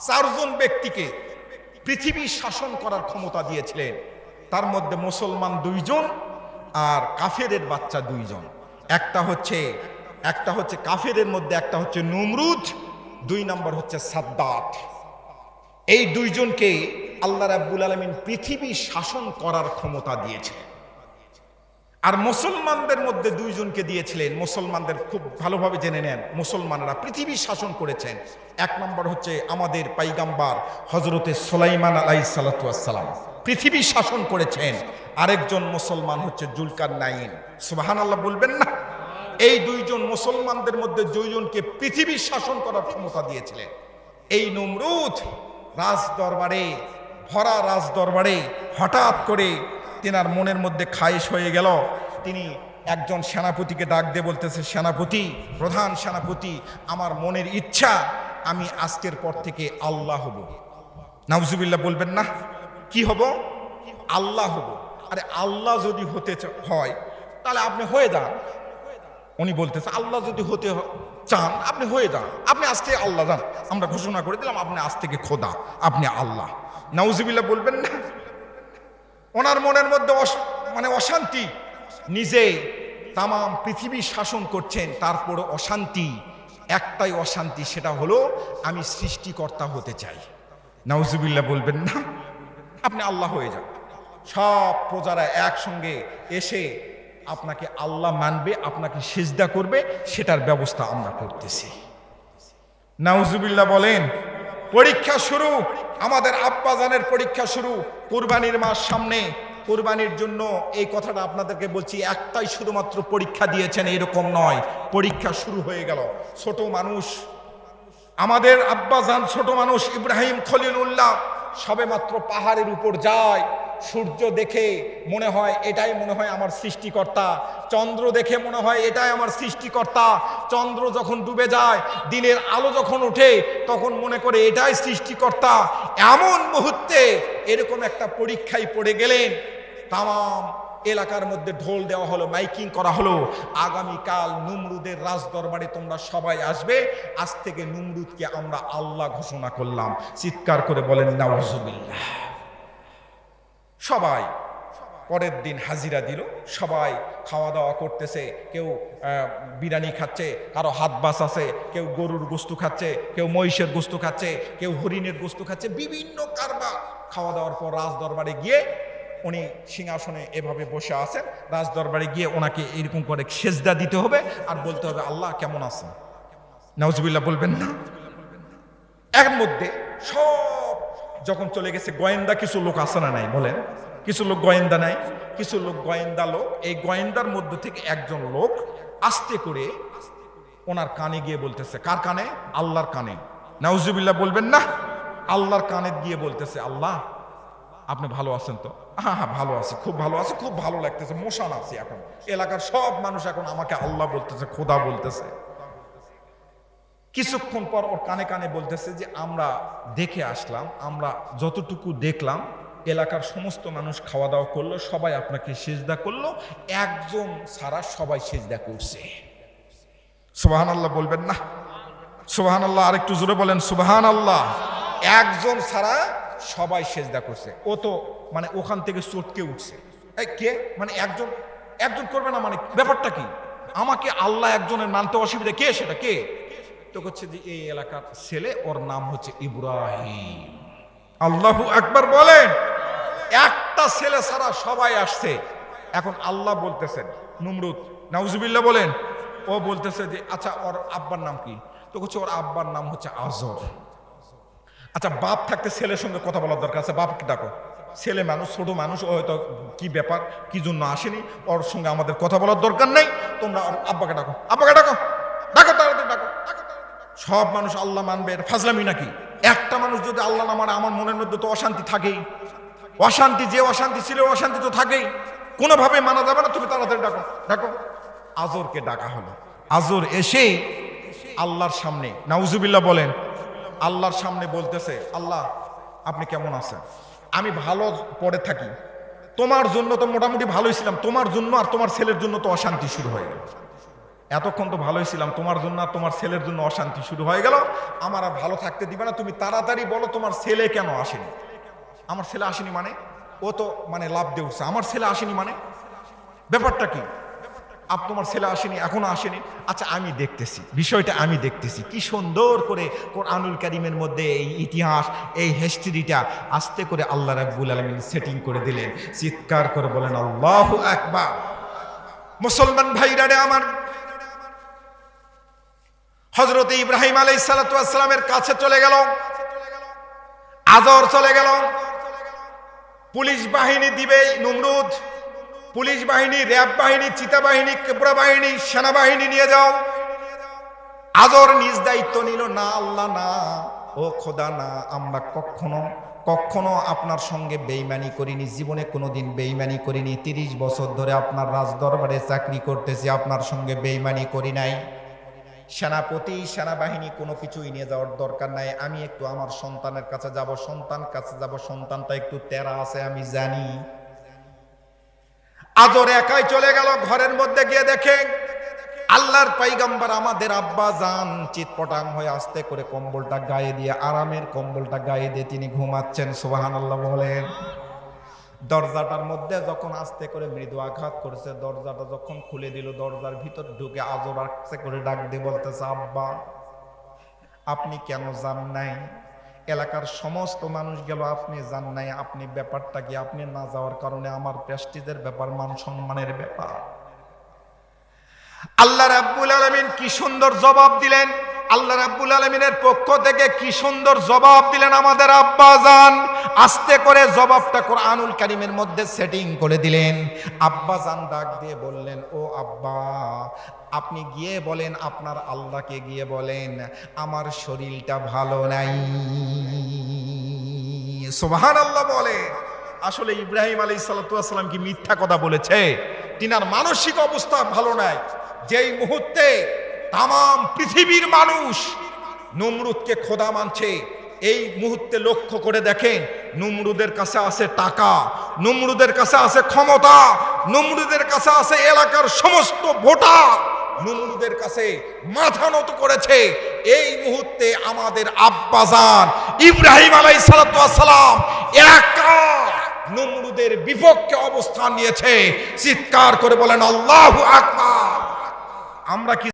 চারজন ব্যক্তিকে পৃথিবী শাসন করার ক্ষমতা দিয়েছিলেন। তার মধ্যে মুসলমান 2 জন আর কাফেরের বাচ্চা 2 জন। একটা হচ্ছে কাফেরের মধ্যে একটা হচ্ছে নমরুদ, 2 নম্বর হচ্ছে সাদ্দাত। এই 2 জনকে আল্লাহ রাব্বুল আলামিন পৃথিবী শাসন করার ক্ষমতা দিয়েছিলেন। আর মুসলমানদের মধ্যে 2 জনকে দিয়েছিলেন। মুসলমানদের খুব ভালোভাবে জেনে নেন, মুসলমানরা পৃথিবী শাসন করেছেন। 1 নম্বর হচ্ছে আমাদের পয়গম্বর হযরতে সুলাইমান আলাইহিস সালাতু ওয়াস সালাম, পৃথিবী শাসন করেছেন। আরেকজন মুসলমান হচ্ছে জুলকারনাইন। সুবহানাল্লাহ বলবেন না? এই 2 জন মুসলমানদের মধ্যে 2 জনকে পৃথিবী শাসন করার ক্ষমতা দিয়েছিলেন। এই নমরুদ ভরা রাজ দরবারে হঠাৎ করে তেনার মনের মধ্যে খায়েশ হয়ে গেল। তিনি একজন সেনাপতিকে ডাক দিয়ে বলতেছে, সেনাপতি, প্রধান সেনাপতি, আমার মনের ইচ্ছা আমি আজকের পর থেকে আল্লাহ হব। নাউজুবিল্লাহ বলবেন না? কি হব? আল্লাহ হব। আরে আল্লাহ যদি হতে হয় তাহলে আপনি হয়ে যান। উনি বলতেছে, আল্লাহ যদি হতে চান আপনি হয়ে যান, আপনি আজ থেকে আল্লাহ যান, আমরা ঘোষণা করে দিলাম আপনি আজ থেকে খোদা, আপনি আল্লাহ। নাউজুবিল্লাহ বলবেন না? ওনার মনের মধ্যে অশান্তি, নিজে তাম পৃথিবী শাসন করছেন, তারপরে অশান্তি, একটাই অশান্তি, সেটা হলো আমি সৃষ্টিকর্তা হতে চাই। নাউজুবিল্লাহ বলবেন না? আপনি আল্লাহ হয়ে যান, সব প্রজারা একসঙ্গে এসে আপনাকে আল্লাহ মানবে, আপনাকে সিজদা করবে, সেটার ব্যবস্থা আমরা করতেছি। নাউজুবিল্লাহ বলেন। পরীক্ষা শুরু, আমাদের আব্বাজানের পরীক্ষা শুরু। কুরবানির মাস সামনে, কুরবানির জন্য এই কথাটা আপনাদেরকে বলছি, একটাই শুধুমাত্র পরীক্ষা দিয়েছেন এরকম নয়, পরীক্ষা শুরু হয়ে গেল। ছোট মানুষ, আমাদের আব্বাজান ছোট মানুষ ইব্রাহিম খলিলুল্লাহ সবেমাত্র পাহাড়ের উপর যায়, সূর্য দেখে মনে হয় এটাই আমার সৃষ্টিকর্তা, চন্দ্র দেখে মনে হয় এটাই আমার সৃষ্টিকর্তা, চন্দ্র যখন ডুবে যায়, দিনের আলো যখন ওঠে, তখন মনে করে এটাই সৃষ্টিকর্তা। এমন মুহূর্তে এরকম একটা পরীক্ষায় পড়ে গেলেন। তাম এলাকার মধ্যে ঢোল দেওয়া হলো, মাইকিং করা হলো, আগামীকাল নমরুদের রাজ দরবারে তোমরা সবাই আসবে, আজ থেকে নমরুদকে আমরা আল্লাহ ঘোষণা করলাম। চিৎকার করে বলেন নাউজুবিল্লাহ। সবাই পরের দিন হাজিরা দিল, সবাই খাওয়া দাওয়া করতেছে, কেউ বিরিয়ানি খাচ্ছে, কারো হাত বাস আছে, কেউ গরুর গোস্ত খাচ্ছে, কেউ মহিষের গোস্ত খাচ্ছে, কেউ হরিণের গোস্ত খাচ্ছে, বিভিন্ন কারবার। খাওয়া দাওয়ার পর রাজ দরবারে গিয়ে উনি সিংহাসনে এভাবে বসে আছেন, রাজ দরবারে গিয়ে ওনাকে এরকম করে সেজদা দিতে হবে আর বলতে হবে, আল্লাহ কেমন আছেন? নাউজুবিল্লাহ বলবেন না? এর মধ্যে সব যখন চলে গেছে, গোয়েন্দা কিছু লোক আছে না নাই বলেন? কিছু লোক গোয়েন্দা নাই, কিছু লোক গোয়েন্দা লোক। এই গোয়েন্দার মধ্যে থেকে একজন লোক আস্তে করে ওনার কানে গিয়ে বলতেছে, কার কানে? আল্লাহর কানে। নাউজুবিল্লাহ বলবেন না? আল্লাহর কানে গিয়ে বলতেছে, আল্লাহ আপনি ভালো আছেন তো? হ্যাঁ হ্যাঁ ভালো আছি, খুব ভালো আছি, খুব ভালো লাগতেছে, মোশান আছি। এখন এলাকার সব মানুষ এখন আমাকে আল্লাহ বলতেছে, খোদা বলতেছে। কিছুক্ষণ পর ওর কানে কানে বলতেছে যে আমরা দেখে আসলাম, আমরা যতটুকু দেখলাম, এলাকার সমস্ত মানুষ খাওয়া দাওয়া করলো, সবাই আপনাকে সিজদা করলো, একজন ছাড়া সবাই সিজদা করছে। সুবহানাল্লাহ বলবেন না? সুবহানাল্লাহ আরেকটু জোরে বলেন সুবহানাল্লাহ। একজন ছাড়া সবাই সিজদা করছে। ও তো ওখান থেকে চটকে উঠছে, এই কে? একজন করবে না, ব্যাপারটা কি? আমাকে আল্লাহ একজনের মানতে অসুবিধা, কে সেটা? কে? তো হচ্ছে যে এই এলাকার ছেলে, ওর নাম হচ্ছে ইব্রাহিম। আল্লাহু আকবার বলেন। একটা ছেলে ছাড়া সবাই আসছে। এখন আল্লাহ বলতেছেন, নমরুদ নাউজুবিল্লাহ বলেন, ও বলতেছে যে আচ্ছা ওর আব্বার নাম কি? তো হচ্ছে ওর আব্বার নাম হচ্ছে আজর। আচ্ছা বাপ থাকতে ছেলের সঙ্গে কথা বলার দরকার আছে, বাপকে ডাকো। ছেলে মানুষ, ছোট মানুষ, ও হয়তো কি ব্যাপার, কি জন্য আসেনি, ওর সঙ্গে আমাদের কথা বলার দরকার নেই, তোমরা আব্বাকে ডাকো, আব্বাকে ডাকো, ডাকো তাড়াতাড়ি ডাকো। সব মানুষ আল্লাহ মানবে, এর ফাজলামি নাকি? একটা মানুষ যদি আল্লাহ না মানে, আমার মনের মধ্যে তো অশান্তি থাকেই। অশান্তি, যে অশান্তি ছিল অশান্তি তো থাকেই, কোনোভাবে মানা যাবে না। তুমি তাড়াতাড়ি ডাকো, ডাকো। আজরকে ডাকা হলো। আজর এসে আল্লাহর সামনে, নাউজুবিল্লাহ বলেন, আল্লাহর সামনে বলতেছে, আল্লাহ আপনি কেমন আছেন? আমি ভালো পড়ে থাকি, তোমার জন্য তো মোটামুটি ভালোই ছিলাম, তোমার জন্য আর তোমার ছেলের জন্য তো অশান্তি শুরু হয়ে গেল। এতক্ষণ তো ভালোই ছিলাম, তোমার জন্য আর তোমার ছেলের জন্য অশান্তি শুরু হয়ে গেল, আমার আর ভালো থাকতে দিবে না, তুমি তাড়াতাড়ি বলো তোমার ছেলে কেন আসেনি। আমার ছেলে আসেনি মানে? ও তো মানে লাভ দিয়ে উঠছে, আমার ছেলে আসেনি মানে ব্যাপারটা কি? তোমার ছেলে আসেনি, এখনো আসেনি। আচ্ছা আমি দেখতেছি বিষয়টা, আমি দেখতেছি কি সুন্দর করে কোরআনুল কারীমের মধ্যে এই ইতিহাস, এই হিস্ট্রিটা আস্তে করে আল্লাহ রাব্বুল আলামিন সেটিং করে দিলেন। চিৎকার করে বলেন আল্লাহু আকবার। মুসলমান ভাইরা রে আমার, হযরত ইব্রাহিম আলাইহিস সালাতু ওয়াস সালামের কাছে চলে গেল, আজর চলে গেল, পুলিশ বাহিনী দিবে নমরুদ, পুলিশ বাহিনী, র্যাব বাহিনী, চিতা বাহিনী, কেবরা বাহিনী, সেনাবাহিনী নিয়ে যাও। আজর নিজ দায়িত্ব নিল, না আল্লাহ না, ও খোদা না, আমরা কখনো আপনার সঙ্গে বেঈমানি করিনি, জীবনে কোনোদিন বেঈমানি করিনি, 30 বছর ধরে আপনার রাজ দরবারে চাকরি করতেছি, আপনার সঙ্গে বেঈমানি করি নাই। সেনাপতি, সেনাবাহিনী কোনো কিছুই নিয়ে যাওয়ার দরকার নাই, আমি একটু আমার সন্তানের কাছে যাব, সন্তানটা একটু তেরা আছে আমি জানি। আজর একাই চলে গেল, ঘরের মধ্যে গিয়ে দেখে আল্লাহর পয়গম্বর আমাদের আব্বা জান চিৎপটাং হয়ে আস্তে করে কম্বলটা গায়ে দিয়ে, আরামের কম্বলটা গায়ে দিয়ে তিনি ঘুমাচ্ছেন। সুবহানাল্লাহ বলেন। দরজাটার মধ্যে যখন আস্তে করে মৃদু আঘাত করেছে, দরজাটা যখন খুলে দিল, দরজার ভিতর ঢুকে আজর আস্তে করে ডাক দিয়ে বলতেছে, আব্বা আপনি কেন যান নাই? এলাকার সমস্ত মানুষ গেল, আপনি যান নাই, আপনি ব্যাপারটা কি? আপনি না যাওয়ার কারণে আমার প্রেস্টিজের ব্যাপার, মান সম্মানের ব্যাপার। আল্লাহ রাব্বুল আলামিন কি সুন্দর জবাব দিলেন, আল্লাহ রাব্বুল আলামিনের পক্ষ থেকে কি সুন্দর জবাব দিলেন আমাদের আব্বা জান। আস্তে করে জবাবটা কোরআনুল কারীমের মধ্যে সেটিং করে দিলেন। আব্বা জান ডাক দিয়ে বললেন, ও আব্বা আপনি গিয়ে বলেন, আপনার আল্লাহকে গিয়ে বলেন আমার শরীরটা ভালো নাই। সুবহানাল্লাহ বলে। আসলে ইব্রাহিম আলাইহিস সালাতু ওয়াস সালাম কি মিথ্যা কথা বলেছে? তিনার মানসিক অবস্থা ভালো নাই। যেই মুহূর্তে তাম পৃথিবীর মানুষ নমরুদকে খোদা মানছে, এই মুহূর্তে লক্ষ্য করে দেখেন, নমরুদের কাছে আছে টাকা, নমরুদের কাছে আছে ক্ষমতা, নমরুদের কাছে আছে এলাকার সমস্ত ভোটার, নমরুদের কাছে মাথা নত করেছে। এই মুহূর্তে আমাদের আব্বাজান ইব্রাহিম আলাইহিস সালাতু ওয়াস সালাম একা নমরুদের বিপক্ষে অবস্থান নিয়েছে। চিৎকার করে বলেন আল্লাহু আকবার। আমরা কি